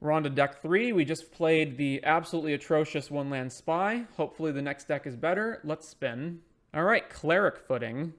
We're on to deck 3. We just played the absolutely atrocious one-land Spy. Hopefully the next deck is better. Let's spin. All right, Cleric Footing.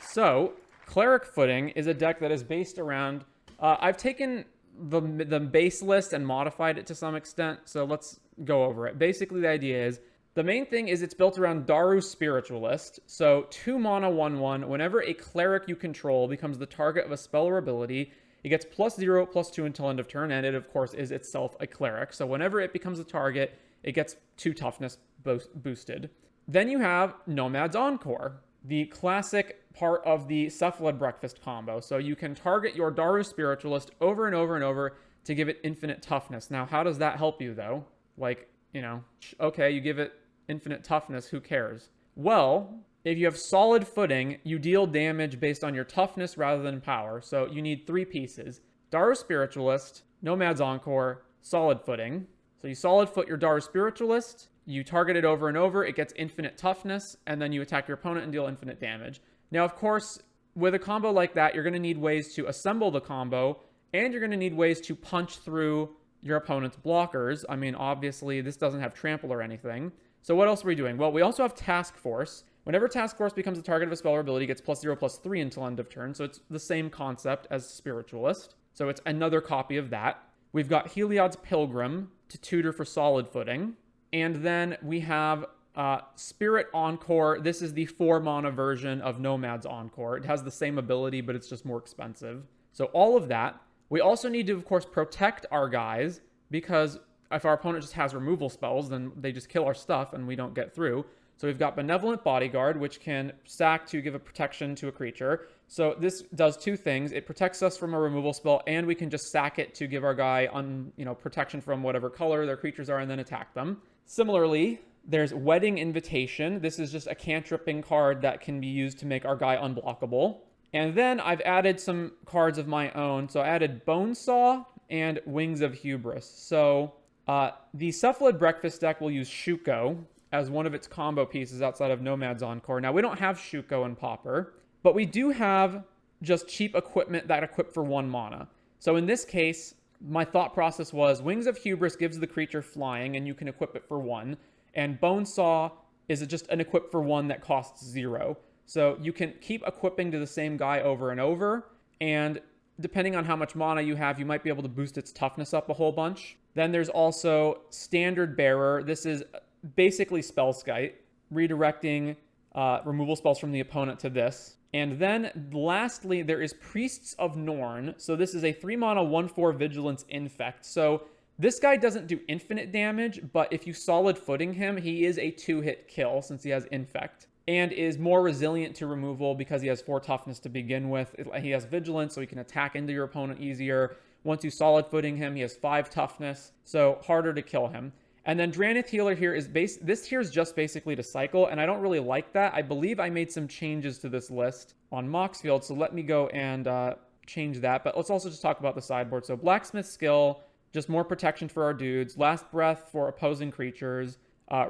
So, Cleric Footing is a deck that is based around... I've taken the base list and modified it to some extent, so let's go over it. Basically, the idea is, the main thing is it's built around Daru Spiritualist. So 2 mana 1/1. Whenever a cleric you control becomes the target of a spell or ability, it gets +0/+2 until end of turn, and it of course is itself a cleric. So whenever it becomes a target, it gets 2 toughness boosted. Then you have Nomad's Encore, the classic part of the Cephalid Breakfast combo. So you can target your Daru Spiritualist over and over and over to give it infinite toughness. Now, how does that help you though? Like, you know, okay, you give it infinite toughness, who cares? Well, if you have solid footing, you deal damage based on your toughness rather than power. So you need 3 pieces. Daru Spiritualist, Nomad's Encore, solid footing. So you solid foot your Daru Spiritualist, you target it over and over, it gets infinite toughness, and then you attack your opponent and deal infinite damage. Now, of course, with a combo like that, you're going to need ways to assemble the combo, and you're going to need ways to punch through your opponent's blockers. I mean, obviously, this doesn't have trample or anything. So what else are we doing? Well, we also have Task Force. Whenever Task Force becomes the target of a spell or ability, it gets +0/+3 until end of turn. So it's the same concept as Spiritualist. So it's another copy of that. We've got Heliod's Pilgrim to tutor for solid footing. And then we have Spirit Encore. This is the 4 mana version of Nomad's Encore. It has the same ability, but it's just more expensive. So all of that. We also need to, of course, protect our guys, because if our opponent just has removal spells, then they just kill our stuff and we don't get through. So we've got Benevolent Bodyguard, which can sack to give a protection to a creature. So this does 2 things. It protects us from a removal spell, and we can just sack it to give our guy protection from whatever color their creatures are and then attack them. Similarly, there's Wedding Invitation. This is just a cantripping card that can be used to make our guy unblockable. And then I've added some cards of my own. So I added Bonesaw and Wings of Hubris. So the Cephalid Breakfast deck will use Shuko as one of its combo pieces outside of Nomad's Encore. Now, we don't have Shuko and Pauper, but we do have just cheap equipment that equip for 1 mana. So in this case, my thought process was Wings of Hubris gives the creature flying, and you can equip it for 1. And Bonesaw is just an equip for 1 that costs 0. So you can keep equipping to the same guy over and over, and depending on how much mana you have, you might be able to boost its toughness up a whole bunch. Then there's also Standard Bearer. This is basically Spellskite, redirecting removal spells from the opponent to this. And then lastly, there is Priests of Norn. So this is a 3 mana 1/4 Vigilance Infect. So this guy doesn't do infinite damage, but if you solid footing him, he is a 2-hit kill since he has Infect, and is more resilient to removal because he has 4 toughness to begin with. He has Vigilance, so he can attack into your opponent easier. Once you solid footing him, he has 5 toughness, so harder to kill him. And then Drannith Healer here is this here is just basically to cycle, and I don't really like that. I believe I made some changes to this list on Moxfield, so let me go and change that. But let's also just talk about the sideboard. So Blacksmith Skill, just more protection for our dudes. Last Breath for opposing creatures.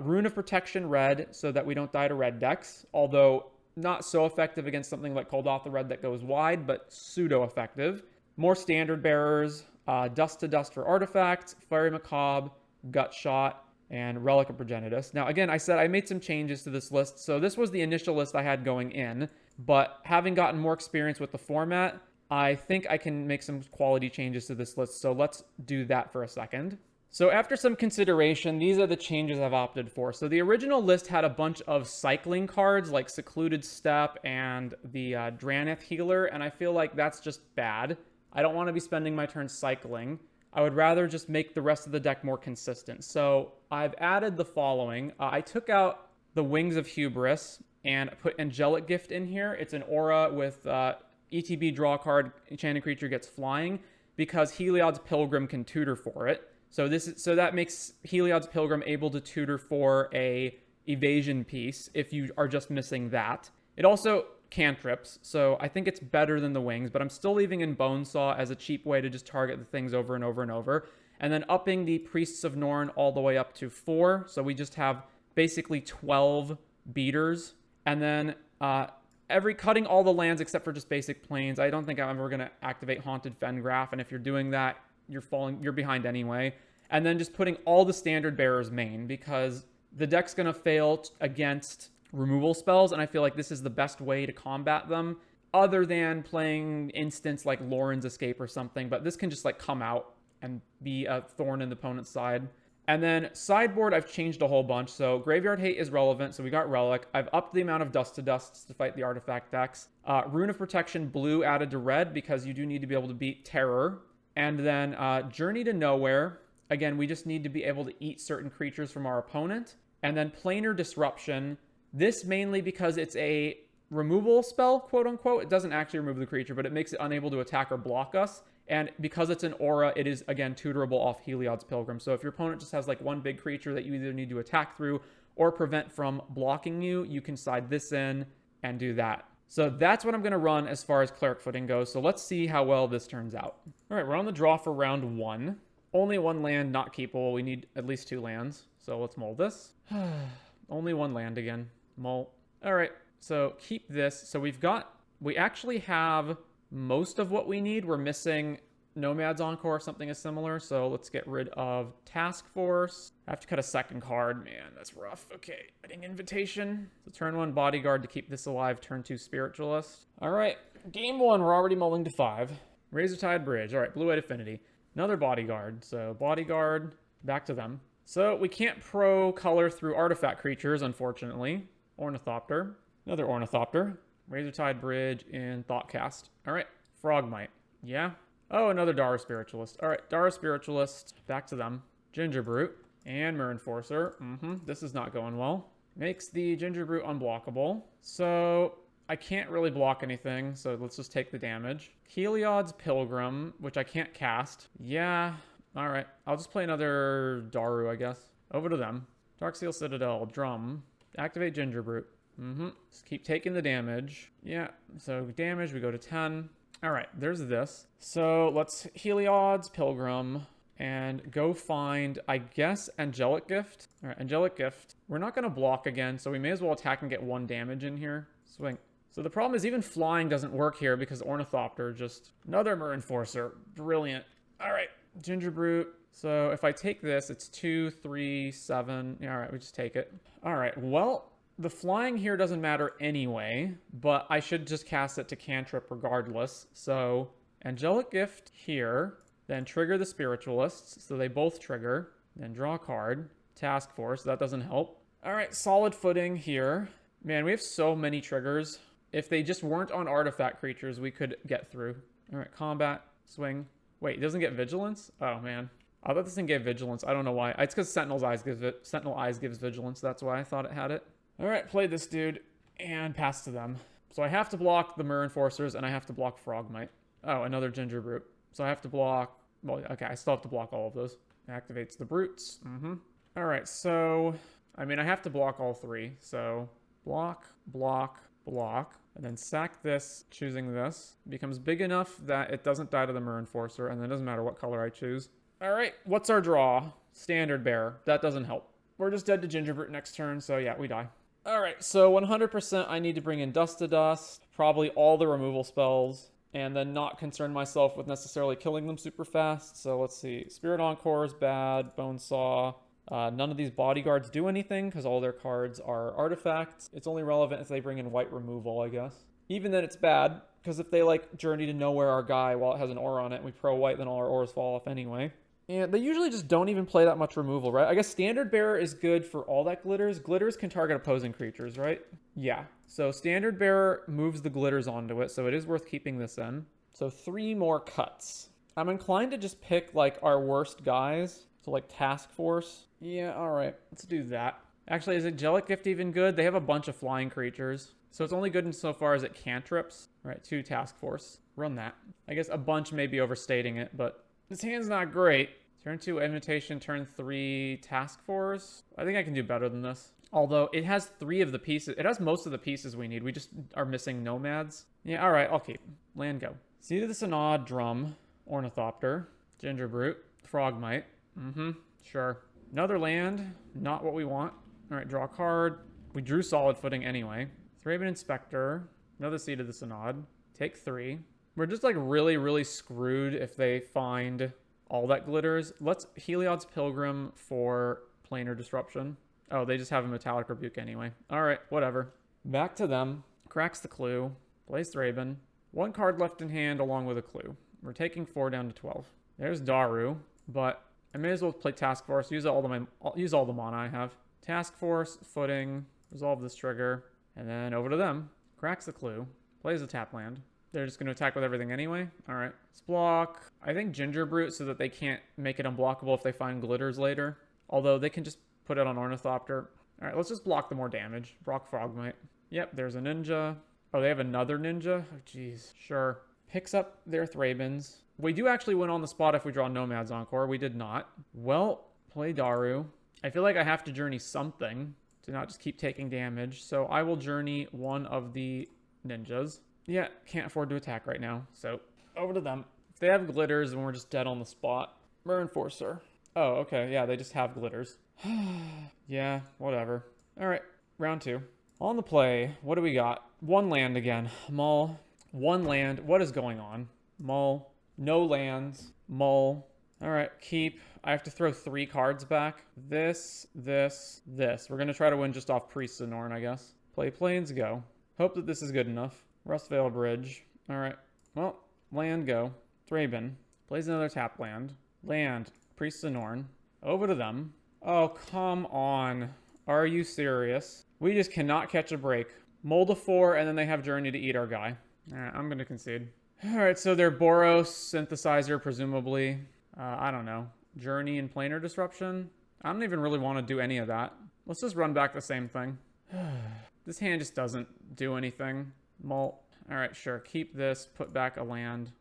Rune of Protection Red, so that we don't die to red decks, although not so effective against something like Cold Off the Red that goes wide, but pseudo-effective. More Standard Bearers, Dust to Dust for artifacts, Fiery Macabre, Gut Shot, and Relic of Progenitus. Now, again, I said I made some changes to this list, so this was the initial list I had going in, but having gotten more experience with the format, I think I can make some quality changes to this list, so let's do that for a second. So after some consideration, these are the changes I've opted for. So the original list had a bunch of cycling cards like Secluded Step and the Drannith Healer, and I feel like that's just bad. I don't want to be spending my turn cycling. I would rather just make the rest of the deck more consistent. So I've added the following. I took out the Wings of Hubris and put Angelic Gift in here. It's an aura with ETB draw a card, enchanted creature gets flying, because Heliod's Pilgrim can tutor for it. So that makes Heliod's Pilgrim able to tutor for a evasion piece if you are just missing that. It also cantrips, so I think it's better than the Wings, but I'm still leaving in Bonesaw as a cheap way to just target the things over and over and over. And then upping the Priests of Norn all the way up to 4, so we just have basically 12 beaters. And then cutting all the lands except for just basic plains. I don't think I'm ever going to activate Haunted Fengraf, and if you're doing that, you're behind anyway. And then just putting all the standard bearers main, because the deck's going to fail against removal spells, and I feel like this is the best way to combat them, other than playing instants like Lauren's Escape or something. But this can just like come out and be a thorn in the opponent's side. And then sideboard, I've changed a whole bunch. So Graveyard Hate is relevant, so we got Relic. I've upped the amount of Dust to Dusts to fight the artifact decks. Rune of Protection blue added to red, because you do need to be able to beat Terror. And then Journey to Nowhere. Again, we just need to be able to eat certain creatures from our opponent. And then Planar Disruption. This mainly because it's a removal spell, quote unquote. It doesn't actually remove the creature, but it makes it unable to attack or block us. And because it's an aura, it is, again, tutorable off Heliod's Pilgrim. So if your opponent just has like one big creature that you either need to attack through or prevent from blocking you, you can side this in and do that. So that's what I'm going to run as far as Cleric Footing goes. So let's see how well this turns out. All right, we're on the draw for round 1. Only 1 land, not keepable. We need at least 2 lands. So let's mull this. Only 1 land again. Mull. All right, so keep this. So we actually have most of what we need. We're missing Nomad's Encore, something is similar. So let's get rid of Task Force. I have to cut a second card. Man, that's rough. Okay, Wedding Invitation. So turn 1 Bodyguard to keep this alive. Turn 2 Spiritualist. All right, game 1, we're already mulling to 5. Razortide Bridge. All right, Blue-White Affinity. Another Bodyguard. So Bodyguard, back to them. So we can't pro color through artifact creatures, unfortunately. Ornithopter. Another Ornithopter. Razortide Bridge in Thoughtcast. All right. Frogmite. Yeah. Oh, another Dara Spiritualist. All right. Dara Spiritualist. Back to them. Ginger Brute. And Mirror Enforcer. This is not going well. Makes the Ginger Brute unblockable. So I can't really block anything. So let's just take the damage. Heliod's Pilgrim, which I can't cast. Yeah. All right. I'll just play another Daru, I guess. Over to them. Darksteel Citadel. Drum. Activate Ginger Brute. Just keep taking the damage. Yeah, so damage, we go to 10. All right, there's this. So let's Heliod's Pilgrim and go find, I guess, Angelic Gift. All right, Angelic Gift. We're not going to block again, so we may as well attack and get 1 damage in here. Swing. So the problem is even flying doesn't work here because Ornithopter, just another Mirror Enforcer. Brilliant. All right, Ginger Brute. So if I take this, it's 2, 3, 7. Yeah, all right, we just take it. All right, well, the flying here doesn't matter anyway, but I should just cast it to cantrip regardless. So Angelic Gift here, then trigger the Spiritualists, so they both trigger, then draw a card. Task Force, that doesn't help. All right, Solid Footing here. Man, we have so many triggers. If they just weren't on artifact creatures, we could get through. All right, Combat, Swing. Wait, it doesn't get Vigilance? Oh, man. I thought this thing gave Vigilance. I don't know why. It's because Sentinel Eyes gives Vigilance. That's why I thought it had it. All right, play this dude and pass to them. So I have to block the Mirror Enforcers and I have to block Frogmite. Oh, another Ginger Brute. So I have to block... Well, okay, I still have to block all of those. Activates the Brutes. All right, so... I mean, I have to block all 3. So block, block, block. And then sack this, choosing this. It becomes big enough that it doesn't die to the Mirror Enforcer, and then it doesn't matter what color I choose. All right, what's our draw? Standard Bear. That doesn't help. We're just dead to Ginger Brute next turn, so yeah, we die. All right, so 100% I need to bring in Dust to Dust, probably all the removal spells, and then not concern myself with necessarily killing them super fast. So let's see. Spirit Encore is bad. Bonesaw. None of these bodyguards do anything because all their cards are artifacts. It's only relevant if they bring in white removal, I guess. Even then it's bad because if they like Journey to Nowhere our guy while it has an aura on it and we pro white, then all our auras fall off anyway. And they usually just don't even play that much removal, right? I guess Standard Bearer is good for all that glitters. Glitters can target opposing creatures, right? Yeah. So Standard Bearer moves the glitters onto it, so it is worth keeping this in. So 3 more cuts. I'm inclined to just pick, like, our worst guys. So, like, Task Force. Yeah, all right. Let's do that. Actually, is Angelic Gift even good? They have a bunch of flying creatures. So it's only good insofar as it cantrips. All right, 2 Task Force. Run that. I guess a bunch may be overstating it, but... this hand's not great. Turn 2 Invitation, turn 3 Task Force. I think I can do better than this. Although it has 3 of the pieces. It has most of the pieces we need. We just are missing Nomads. Yeah, all right, I'll keep. Land go. Seed of the Synod, Drum, Ornithopter, Ginger Brute, Frogmite. Sure. Another land, not what we want. All right, draw a card. We drew Solid Footing anyway. Thraben Inspector, another Seed of the Synod. Take 3. We're just like really, really screwed if they find all that glitters. Let's Heliod's Pilgrim for planar disruption. Oh, they just have a Metallic Rebuke anyway. All right, whatever. Back to them. Cracks the clue. Plays Thraben. 1 card left in hand along with a clue. We're taking 4 down to 12. There's Daru, but I may as well play Task Force. Use all the mana I have. Task Force, Footing, resolve this trigger, and then over to them. Cracks the clue. Plays a tap land. They're just going to attack with everything anyway. All right. Let's block. I think Ginger Brute so that they can't make it unblockable if they find glitters later. Although they can just put it on Ornithopter. All right, let's just block the more damage. Brock Frogmite. Yep, there's a ninja. Oh, they have another ninja? Oh, jeez. Sure. Picks up their Thrabens. We do actually win on the spot if we draw Nomad's Encore. We did not. Well, play Daru. I feel like I have to journey something to not just keep taking damage. So I will journey one of the ninjas. Yeah, can't afford to attack right now. So over to them. If they have glitters, then we're just dead on the spot. We're Enforcer. Oh, okay. Yeah, they just have glitters. Yeah, whatever. All right, round 2. On the play, what do we got? 1 land again. Mull. 1 land. What is going on? Mull. No lands. Mull. All right, keep. I have to throw 3 cards back. This. We're going to try to win just off Priests of Norn, I guess. Play Plains, go. Hope that this is good enough. Rustvale Bridge. All right. Well, land, go. Thraben. Plays another tap land. Land. Priests of Norn. Over to them. Oh, come on. Are you serious? We just cannot catch a break. Mold a 4, and then they have Journey to eat our guy. All right, I'm going to concede. All right, so they're Boros Synthesizer, presumably. I don't know. Journey and Planar Disruption? I don't even really want to do any of that. Let's just run back the same thing. This hand just doesn't do anything. Molt. All right, sure. Keep this. Put back a land.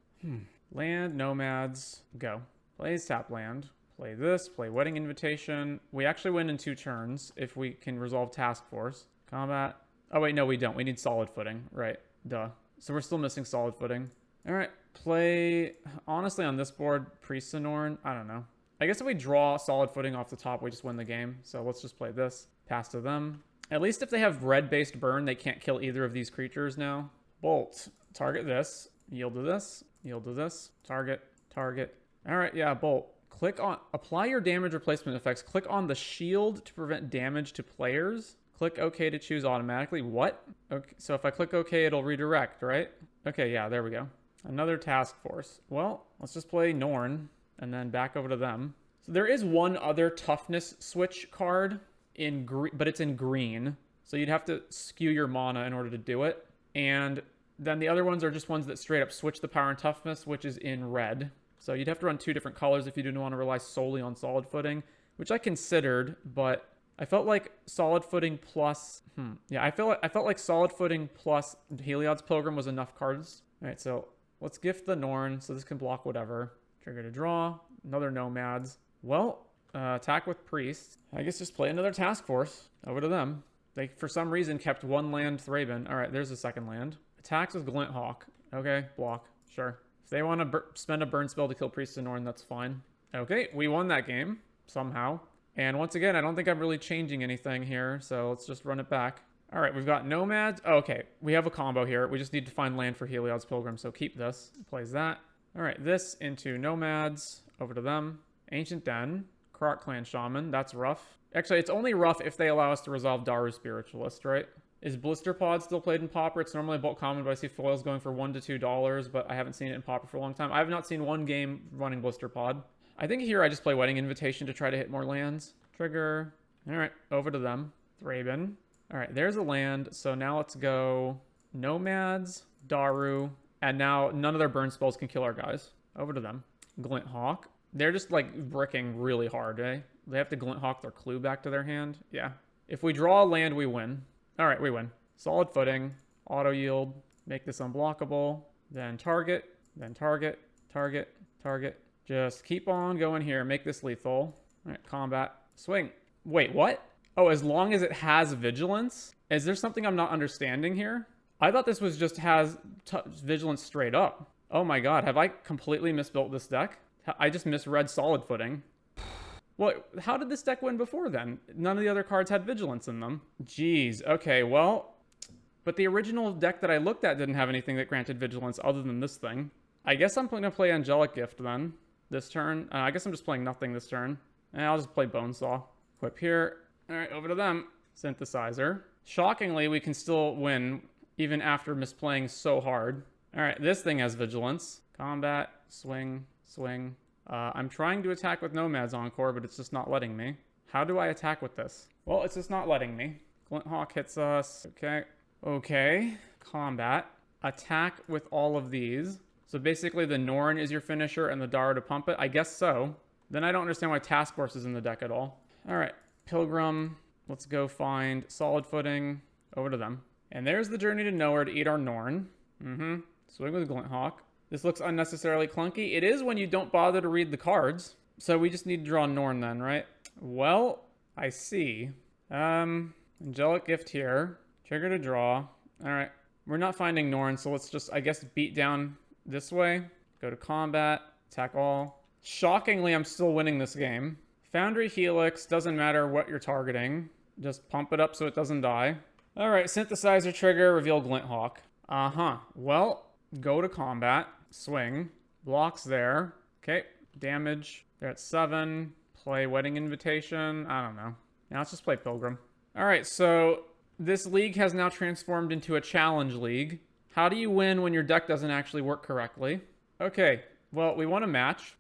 Land, Nomads. Go. Plays tap land. Play this. Play Wedding Invitation. We actually win in 2 turns if we can resolve Task Force. Combat. Oh, wait, no, we don't. We need Solid Footing. Right. Duh. So we're still missing Solid Footing. All right. Play... Honestly, on this board, Priests of Norn. I don't know. I guess if we draw Solid Footing off the top, we just win the game. So let's just play this. Pass to them. At least if they have red-based burn, they can't kill either of these creatures now. Bolt. Target this. Yield to this. Yield to this. Target. Target. All right, yeah, Bolt. Click on... Apply your damage replacement effects. Click on the shield to prevent damage to players. Click OK to choose automatically. What? Okay, so if I click OK, it'll redirect, right? Okay, yeah, there we go. Another Task Force. Well, let's just play Norn and then back over to them. So there is one other toughness switch card in green, but it's in green. So you'd have to skew your mana in order to do it. And then the other ones are just ones that straight up switch the power and toughness, which is in red. So you'd have to run 2 different colors if you didn't want to rely solely on Solid Footing, which I considered, but I felt like Solid Footing plus... Yeah, I felt like Solid Footing plus Heliod's Pilgrim was enough cards. All right, so let's gift the Norn, so this can block whatever. Trigger to draw. Another Nomads. Well, attack with Priest. I guess just play another Task Force. Over to them. They, for some reason, kept 1 land Thraben. All right, there's a second land. Attacks with Glint Hawk. Okay, block. Sure. If they want to spend a burn spell to kill Priest of Norn, that's fine. Okay, we won that game. Somehow. And once again, I don't think I'm really changing anything here, so let's just run it back. All right, we've got Nomads. Oh, okay, we have a combo here. We just need to find land for Heliod's Pilgrim, so keep this. Plays that. All right, this into Nomads. Over to them. Ancient Den. Karat Clan Shaman. That's rough. Actually, it's only rough if they allow us to resolve Daru Spiritualist, right? Is Blister Pod still played in Pauper? It's normally a bulk common, but I see foils going for $1 to $2, but I haven't seen it in Pauper for a long time. I have not seen one game running Blister Pod. I think here I just play Wedding Invitation to try to hit more lands. Trigger. All right, over to them. Thraben. All right, there's a land. So now let's go Nomads, Daru, and now none of their burn spells can kill our guys. Over to them. Glint Hawk. They're just like bricking really hard, eh? They have to Glint Hawk their clue back to their hand. Yeah. If we draw a land, we win. All right, we win. Solid Footing. Auto yield. Make this unblockable. Then target. Then target. Target. Target. Just keep on going here. Make this lethal. All right, combat. Swing. Wait, what? Oh, as long as it has vigilance? Is there something I'm not understanding here? I thought this was just has vigilance straight up. Oh my god, have I completely misbuilt this deck? I just misread Solid Footing. What? How did this deck win before then? None of the other cards had vigilance in them. Jeez, okay, well... But the original deck that I looked at didn't have anything that granted vigilance other than this thing. I guess I'm going to play Angelic Gift then. this turn. I guess I'm just playing nothing this turn. And I'll just play Bonesaw. Equip here. All right, over to them. Synthesizer. Shockingly, we can still win even after misplaying so hard. All right, this thing has Vigilance. Combat, swing, swing. I'm trying to attack with Nomad's Encore, but it's just not letting me. How do I attack with this? Well, it's just not letting me. Glinthawk hits us. Okay. Okay. Combat. Attack with all of these. So basically the Norn is your finisher and the Dara to pump it? I guess so. Then I don't understand why Task Force is in the deck at all. All right. Pilgrim. Let's go find Solid Footing. Over to them. And there's the Journey to Nowhere to eat our Norn. Swing with Glinthawk. This looks unnecessarily clunky. It is when you don't bother to read the cards. So we just need to draw Norn then, right? Well, I see. Angelic Gift here. Trigger to draw. All right. We're not finding Norn, so let's just, I guess, beat down this way. Go to combat. Attack all. Shockingly, I'm still winning this game. Foundry Helix. Doesn't matter what you're targeting. Just pump it up so it doesn't die. All right. Synthesizer trigger. Reveal Glinthawk. Well, go to combat. Swing. Blocks there. Okay. Damage. They're at 7. Play Wedding Invitation. I don't know. Now let's just play Pilgrim. All right, so this league has now transformed into a challenge league. How do you win when your deck doesn't actually work correctly? Okay, well, we want a match.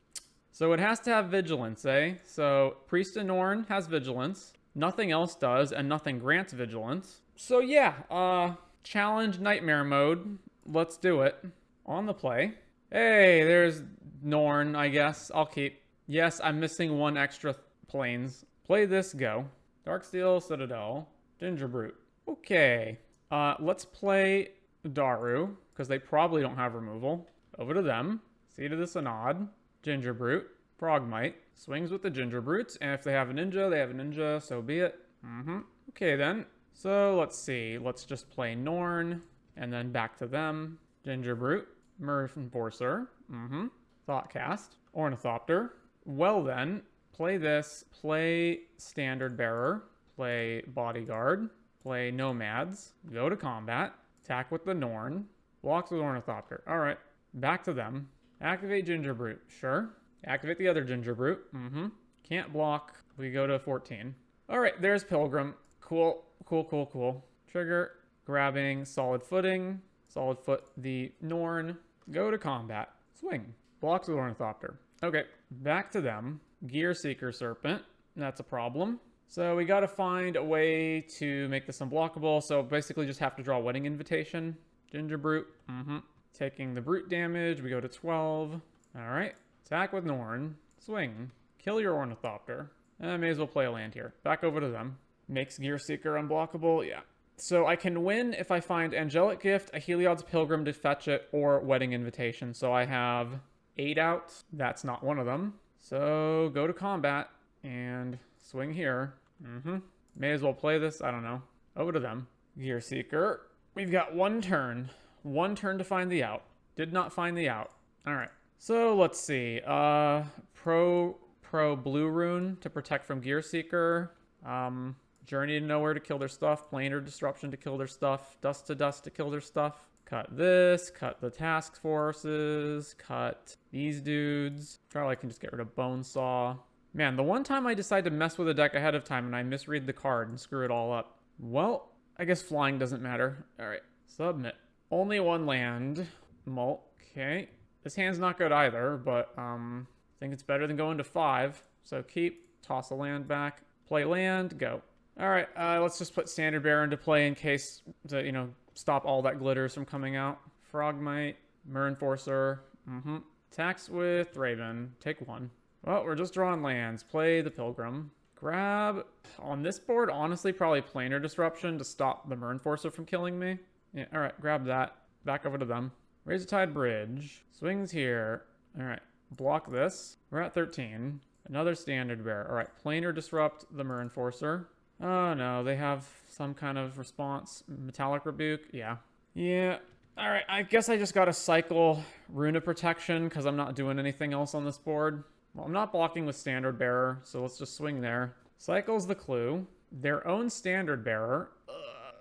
So it has to have Vigilance, eh? So Priest of Norn has Vigilance. Nothing else does, and nothing grants Vigilance. So yeah, challenge Nightmare mode. Let's do it. On the play. Hey, there's Norn, I guess. I'll keep. Yes, I'm missing one extra planes. Play this, go. Darksteel, Citadel, Ginger Brute. Okay. Let's play Daru, because they probably don't have removal. Over to them. Seed of the Synod. Ginger Brute. Frogmite. Swings with the Ginger Brutes, and if they have a ninja, they have a ninja, so be it. Okay then. So let's see. Let's just play Norn, and then back to them. Ginger Brute. Murph Enforcer. Thoughtcast. Ornithopter. Well then, play this, play Standard Bearer, play Bodyguard, play Nomads, go to combat, attack with the Norn, blocks with Ornithopter. All right, back to them. Activate Ginger Brute, sure. Activate the other Ginger Brute, Can't block, we go to 14. All right, there's Pilgrim. Cool. Trigger, grabbing Solid Footing, Solid Foot the Norn, go to combat, swing, blocks with Ornithopter. Okay, back to them. Gear Seeker Serpent. That's a problem. So we got to find a way to make this unblockable. So basically just have to draw Wedding Invitation. Ginger Brute. Taking the Brute damage. We go to 12. All right. Attack with Norn. Swing. Kill your Ornithopter. I may as well play a land here. Back over to them. Makes Gear Seeker unblockable. Yeah. So I can win if I find Angelic Gift, a Heliod's Pilgrim to fetch it, or Wedding Invitation. So I have 8 out. That's not one of them. So go to combat and swing here. May as well play this. I don't know. Over to them. Gear Seeker. We've got one turn. One turn to find the out. Did not find the out. All right. So let's see. Pro Blue Rune to protect from Gear Seeker. Journey to Nowhere to kill their stuff. Planar Disruption to kill their stuff. Dust to Dust to kill their stuff. Cut this, cut the task forces, cut these dudes. Probably can just get rid of Bonesaw. Man, the one time I decide to mess with a deck ahead of time and I misread the card and screw it all up. Well, I guess flying doesn't matter. All right, submit. Only one land. Okay. This hand's not good either, but I think it's better than going to 5. So keep, toss a land back, play land, go. All right, let's just put Standard Bearer into play in case to, stop all that glitters from coming out. Frogmite, Myr Enforcer, Attacks with Raven, take 1. Well, we're just drawing lands. Play the Pilgrim. Grab, on this board, honestly, probably Planar Disruption to stop the Myr Enforcer from killing me. Yeah, all right, grab that. Back over to them. Raise a Tide Bridge. Swings here. All right, block this. We're at 13. Another Standard Bearer. All right, Planar Disrupt the Myr Enforcer. Oh no, they have some kind of response. Metallic Rebuke, yeah. All right, I guess I just gotta cycle Rune of Protection because I'm not doing anything else on this board. Well, I'm not blocking with Standard Bearer, so let's just swing there. Cycle's the clue. Their own Standard Bearer.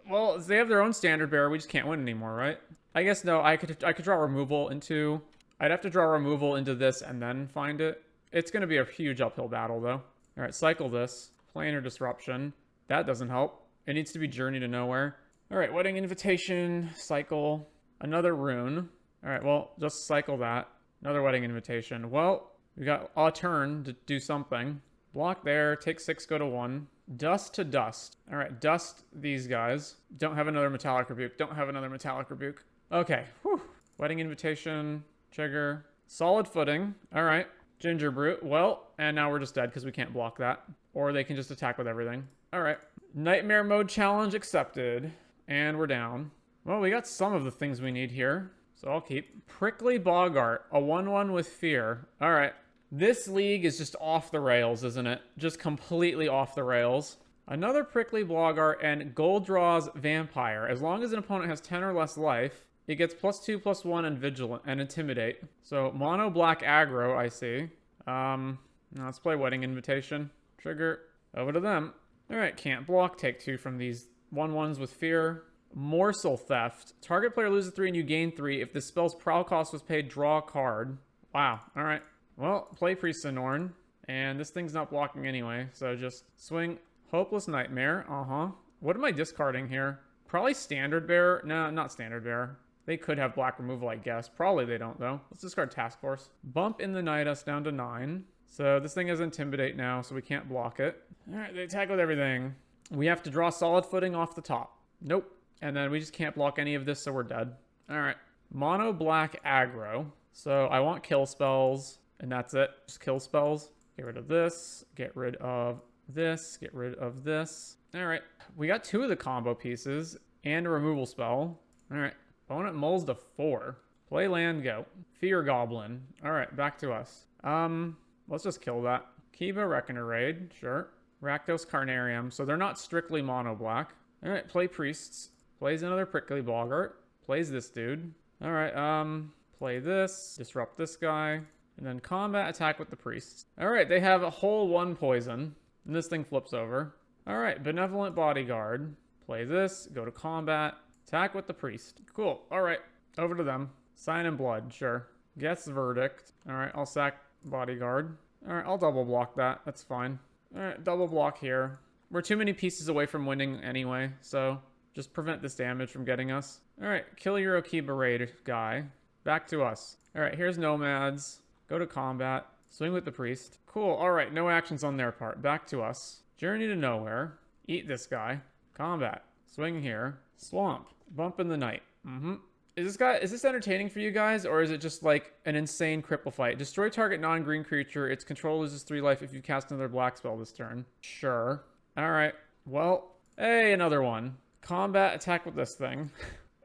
Well, if they have their own Standard Bearer, we just can't win anymore, right? I guess no, I could draw removal into... I'd have to draw removal into this and then find it. It's going to be a huge uphill battle, though. All right, cycle this. Planar Disruption. That doesn't help. It needs to be Journey to Nowhere. All right, Wedding Invitation. Cycle. Another rune. All right, well, just cycle that. Another Wedding Invitation. Well, we got a turn to do something. Block there. Take 6, go to 1. Dust to Dust. All right, dust these guys. Don't have another Metallic Rebuke. Don't have another Metallic Rebuke. Okay, whew. Wedding Invitation. Trigger. Solid Footing. All right. Ginger Brute. Well, and now we're just dead because we can't block that. Or they can just attack with everything. All right. Nightmare Mode Challenge accepted. And we're down. Well, we got some of the things we need here. So I'll keep. Prickly Boggart. A 1/1 with Fear. All right. This league is just off the rails, isn't it? Just completely off the rails. Another Prickly Boggart and Goldraw's Vampire. As long as an opponent has 10 or less life, it gets +2/+1 and Vigilant and Intimidate. So mono black aggro, I see. Now let's play Wedding Invitation. Trigger. Over to them. All right, can't block. Take 2 from these 1/1s with Fear. Morsel Theft. Target player loses 3 and you gain 3. If the spell's prowl cost was paid, draw a card. Wow. All right. Well, play Priest of Norn. And this thing's not blocking anyway. So just swing Hopeless Nightmare. What am I discarding here? Probably Standard Bearer. No, not Standard Bearer. They could have black removal, I guess. Probably they don't, though. Let's discard Task Force. Bump in the Night Us down to 9. So this thing has Intimidate now, so we can't block it. All right, they attack with everything. We have to draw Solid Footing off the top. Nope. And then we just can't block any of this, so we're dead. All right. Mono black aggro. So I want kill spells, and that's it. Just kill spells. Get rid of this. Get rid of this. Get rid of this. All right. We got 2 of the combo pieces and a removal spell. All right. Opponent mulls to 4. Play land, go. Fear Goblin. All right, back to us. Let's just kill that. Kiba, Reckoner Raid, sure. Rakdos, Carnarium. So they're not strictly mono black. All right, play Priests. Plays another Prickly Boggart. Plays this dude. All right, play this. Disrupt this guy. And then combat attack with the Priests. All right, they have a whole 1 poison. And this thing flips over. All right, Benevolent Bodyguard. Play this. Go to combat. Attack with the Priest. Cool. All right. Over to them. Sign in Blood. Sure. Guess Verdict. All right. I'll sack Bodyguard. All right. I'll double block that. That's fine. All right. Double block here. We're too many pieces away from winning anyway, so just prevent this damage from getting us. All right. Kill your Okiba Raid guy. Back to us. All right. Here's Nomads. Go to combat. Swing with the Priest. Cool. All right. No actions on their part. Back to us. Journey to Nowhere. Eat this guy. Combat. Swing here. Swamp. Bump in the Night. Is this entertaining for you guys, or is it just like an insane cripple fight? Destroy target non-green creature. Its control loses 3 life if you cast another black spell this turn. Sure. All right. Well, hey, another one. Combat attack with this thing.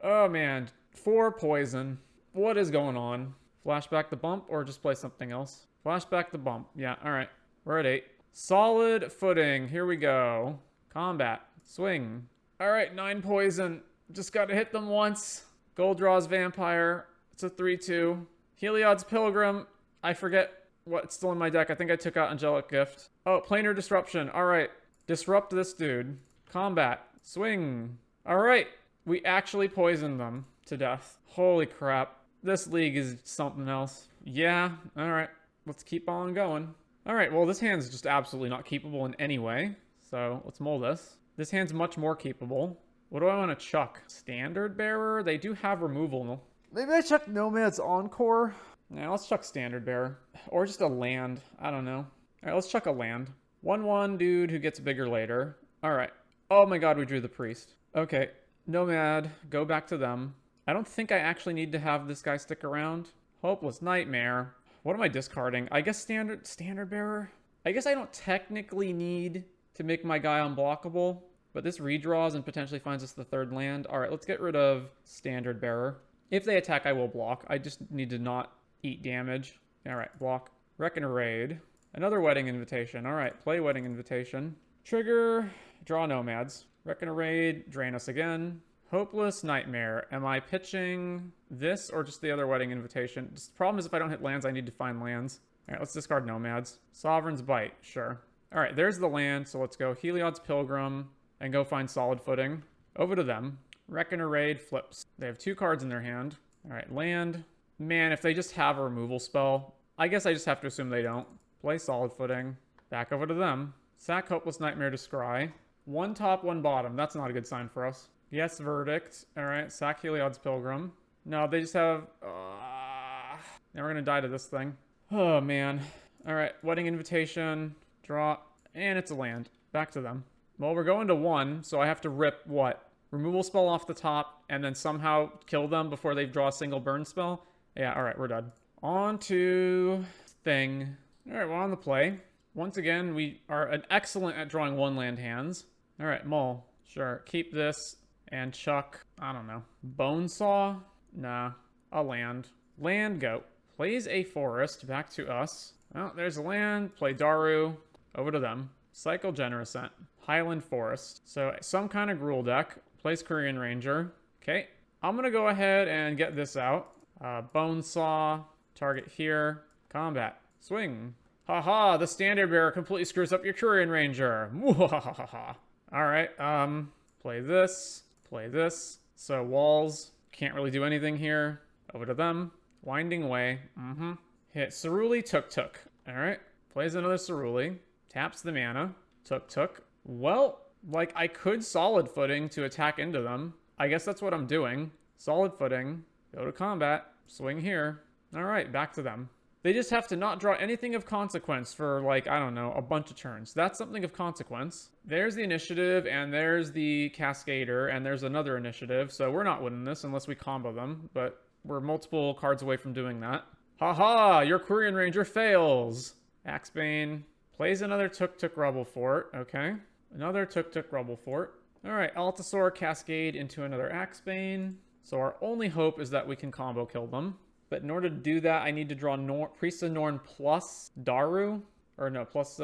Oh man, 4 poison. What is going on? Flashback the bump, or just play something else? Flashback the bump. Yeah. All right. We're at 8. Solid Footing. Here we go. Combat. Swing. All right. 9 poison. Just got to hit them once. Goldraw's Vampire. It's a 3/2. Heliod's Pilgrim. I forget what's still in my deck. I think I took out Angelic Gift. Oh, Planar Disruption. All right. Disrupt this dude. Combat. Swing. All right. We actually poisoned them to death. Holy crap. This league is something else. Yeah. All right. Let's keep on going. All right. Well, this hand's just absolutely not keepable in any way. So let's mull this. This hand's much more keepable. What do I want to chuck? Standard Bearer? They do have removal. Maybe I chuck Nomad's Encore? Nah, let's chuck Standard Bearer. Or just a land. I don't know. All right, let's chuck a land. 1/1 dude who gets bigger later. All right. Oh my god, we drew the Priest. Okay. Nomad. Go back to them. I don't think I actually need to have this guy stick around. Hopeless Nightmare. What am I discarding? I guess Standard Bearer? I guess I don't technically need to make my guy unblockable. But this redraws and potentially finds us the 3rd land. All right, let's get rid of Standard Bearer. If they attack, I will block. I just need to not eat damage. All right, block. Reckoner Raid. Another Wedding Invitation. All right, play Wedding Invitation. Trigger. Draw Nomads. Reckoner Raid. Drain us again. Hopeless Nightmare. Am I pitching this or just the other Wedding Invitation? The problem is if I don't hit lands, I need to find lands. All right, let's discard Nomads. Sovereign's Bite. Sure. All right, there's the land. So let's go Heliod's Pilgrim. And go find Solid Footing. Over to them. Reckoner Raid flips. They have 2 cards in their hand. All right, land. Man, if they just have a removal spell, I guess I just have to assume they don't. Play solid footing. Back over to them. Sack Hopeless Nightmare to scry. One top, one bottom. That's not a good sign for us. Yes, Verdict. Alright, sack Heliod's Pilgrim. No, they just have... now we're gonna die to this thing. Oh, man. Alright, Wedding Invitation. Draw. And it's a land. Back to them. Well, we're going to 1, so I have to rip what? Removal spell off the top, and then somehow kill them before they draw a single burn spell? Yeah, alright, we're done. On to... thing. Alright, we're on the play. Once again, we are excellent at drawing 1 land hands. Alright, Mull. Sure. Keep this and chuck, I don't know. Bonesaw? Nah. A land. Land, go. Plays a forest. Back to us. Well, there's a land. Play Daru. Over to them. Cycle Generosent. Highland Forest. So some kind of Gruul deck. Plays Korean Ranger. Okay. I'm going to go ahead and get this out. Bonesaw. Target here. Combat. Swing. Haha, the Standard Bearer completely screws up your Korean Ranger. Mwahaha. Alright, play this. Play this. So walls. Can't really do anything here. Over to them. Winding Way. Hit Ceruli, Tuk. Alright. Plays another Ceruli. Taps the mana. Tuk. Well, like, I could solid footing to attack into them. I guess that's what I'm doing. Solid footing. Go to combat. Swing here. Alright, back to them. They just have to not draw anything of consequence for, like, I don't know, a bunch of turns. That's something of consequence. There's the initiative, and there's the Cascader, and there's another initiative. So we're not winning this unless we combo them, but we're multiple cards away from doing that. Haha, your Korean Ranger fails. Axebane plays another Tuk Rubble Fort. Okay. Another Tuk Rubble Fort. All right, Altasaur Cascade into another Axebane. So our only hope is that we can combo kill them. But in order to do that, I need to draw Priest of Norn plus Daru. Or no, plus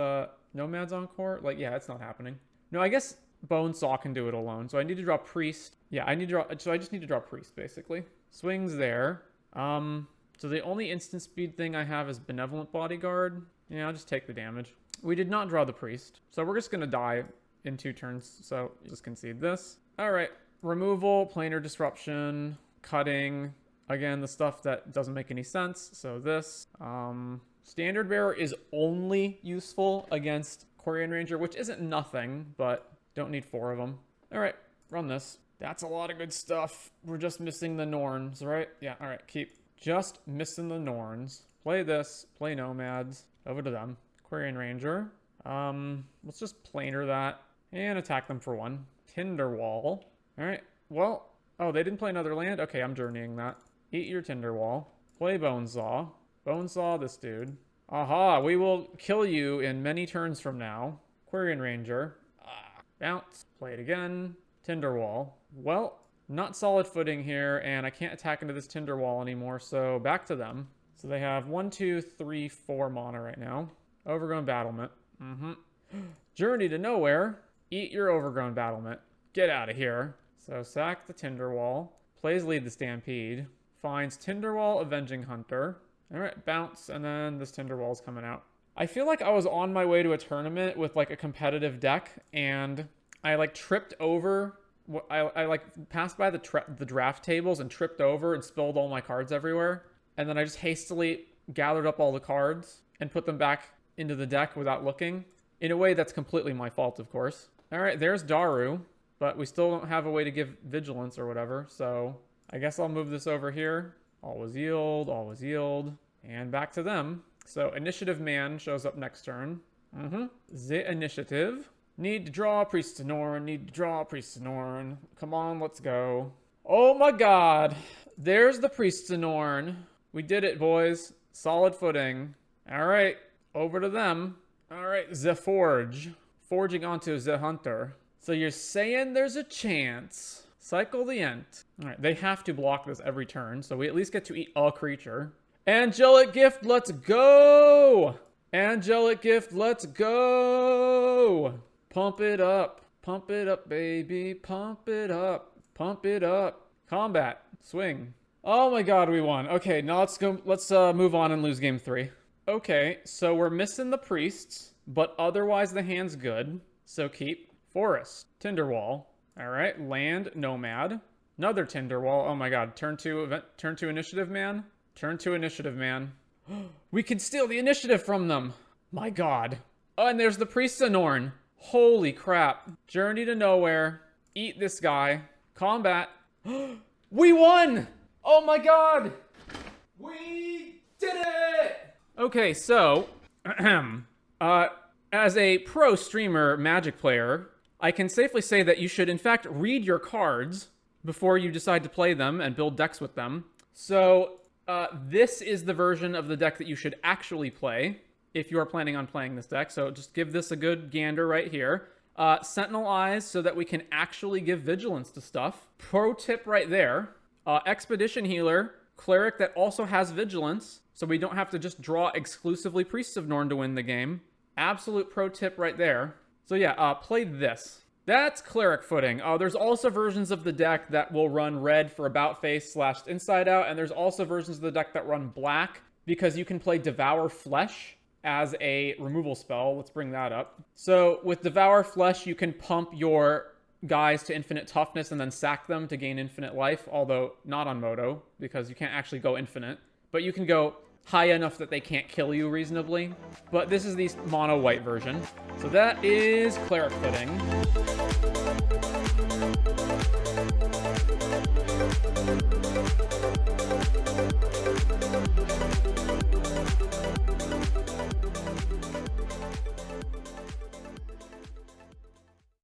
Nomad's Encore. Like, yeah, it's not happening. No, I guess Bonesaw can do it alone. So I need to draw Priest. Yeah, I just need to draw Priest, basically. Swings there. So the only instant speed thing I have is Benevolent Bodyguard. Yeah, I'll just take the damage. We did not draw the Priest. So we're just going to die in 2 turns. So just concede this. All right. Removal, Planar Disruption, Cutting. Again, the stuff that doesn't make any sense. So this. Standard Bearer is only useful against Korean Ranger, which isn't nothing, but don't need 4 of them. All right, run this. That's a lot of good stuff. We're just missing the Norns, right? Yeah, all right, keep. Just missing the Norns. Play this. Play Nomads. Over to them. Korean Ranger. Let's just planar that and attack them for 1. Tinderwall. All right, well, oh, they didn't play another land? Okay, I'm journeying that. Eat your Tinderwall. Play Bonesaw. Bonesaw this dude. Aha, we will kill you in many turns from now. Korean Ranger. Bounce. Play it again. Tinderwall. Well, not solid footing here, and I can't attack into this Tinderwall anymore, so back to them. So they have 1, 2, 3, 4 mana right now. Overgrown Battlement. Journey to Nowhere. Eat your Overgrown Battlement. Get out of here. So sack the Tinderwall. Plays Lead the Stampede. Finds Tinderwall, Avenging Hunter. All right, bounce, and then this Tinderwall's coming out. I feel like I was on my way to a tournament with, like, a competitive deck, and I, like, tripped over. I like, passed by the draft tables and tripped over and spilled all my cards everywhere. And then I just hastily gathered up all the cards and put them back into the deck without looking. In a way that's completely my fault, of course. All right, there's Daru, but we still don't have a way to give Vigilance or whatever, so I guess I'll move this over here. Always yield, and back to them. So Initiative Man shows up next turn. The Initiative. Need to draw Priest of Norn, Come on, let's go. Oh my god. There's the Priest of Norn. We did it, boys. Solid footing. All right, over to them. All right, the Forge. Forging onto the Hunter. So you're saying there's a chance. Cycle the Ent. All right, they have to block this every turn, so we at least get to eat a creature. Angelic Gift, let's go! Angelic Gift, let's go! Pump it up, baby, pump it up. Combat, swing. Oh my god, we won. Okay, now let's go. Let's move on and lose game 3. Okay, so we're missing the priests, but otherwise the hand's good. So keep Forest, Tinderwall. All right, land, Nomad, another Tinderwall. Oh my god, turn 2 Initiative Man. Turn 2 Initiative Man. We can steal the initiative from them. My god. Oh, and there's the Priest of Norn. Holy crap. Journey to Nowhere. Eat this guy. Combat. We won! Oh my god! We did it! Okay, so, as a pro streamer Magic player, I can safely say that you should in fact read your cards before you decide to play them and build decks with them. So, this is the version of the deck that you should actually play if you are planning on playing this deck. So just give this a good gander right here. Sentinel Eyes so that we can actually give Vigilance to stuff. Pro tip right there. Expedition Healer, Cleric that also has Vigilance, so we don't have to just draw exclusively Priests of Norn to win the game. Absolute pro tip right there. So yeah, play this. That's Cleric footing. There's also versions of the deck that will run red for About Face / Inside Out, and there's also versions of the deck that run black because you can play Devour Flesh as a removal spell. Let's bring that up. So with Devour Flesh, you can pump your guys to infinite toughness and then sack them to gain infinite life, although not on Moto, because you can't actually go infinite. But you can go high enough that they can't kill you reasonably. But this is the mono white version. So that is Cleric footing.